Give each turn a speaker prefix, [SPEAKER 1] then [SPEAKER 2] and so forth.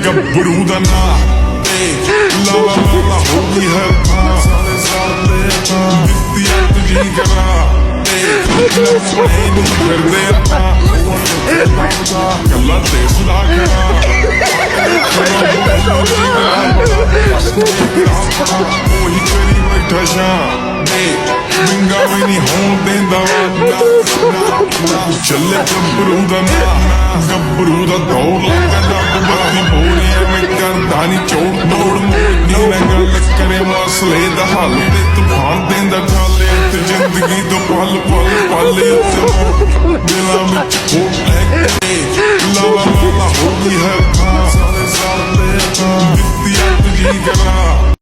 [SPEAKER 1] ਗੱਭਰੂ ਦਾ ਨਾਂ ਲਾ ਲਾ ਲਾ ਲਾ ਹੋ ਗਈ ਹੈ ਸਾਰੇ ਸਾਲੇ ਦਿੱਤੀ ਅੱਤ ਜੀ ਕਰਾ ਲੱਭਣੇ ਨੂੰ ਫਿਰਦੇ ਆਪਾਂ ਗੱਲਾਂ ਤੇ ਸੁਣਾ ਕਰਾ ਉਹੀ ਕਰੀ ਬੈਠਾ ਸ਼ਾਂ ਵਿੰਗਾ ਵੀ ਨਹੀਂ ਹੋਣ ਦਿੰਦਾ ਚੱਲੇ ਗੱਭਰੂ ਦਾ ਨਾਂ ਗੱਭਰੂ ਦਾ ਦੌੜ ਲੱਗਾ ਲੱਭ ਬੱਤੀ ਬੋਲੀਆਂ ਮੈਂ ਕਰਦਾ ਨਹੀਂ ਚੋੜ ਤੋੜ ਮੋੜਨੀ ਨਾ ਗੱਲ ਕਰੇ ਮਸਲੇ ਦਾ ਹੱਲ ਤੇ ਤੂਫਾਨ ਦਿੰਦਾ ਠਾਲੇ ਤੇ ਜ਼ਿੰਦਗੀ ਤੋਂ ਪਲ ਪਲ ਪਾਲੇ ਦਿਲਾਂ ਵਿੱਚ ਹੋ ਲੈ ਲਾ ਲਾ ਲਾ ਹੋ ਗਈ ਹੈ ਸਾਰੇ ਸਾਲੇ ਦਿੱਤੀ ਅੱਤ ਜੀ ਕਰਾ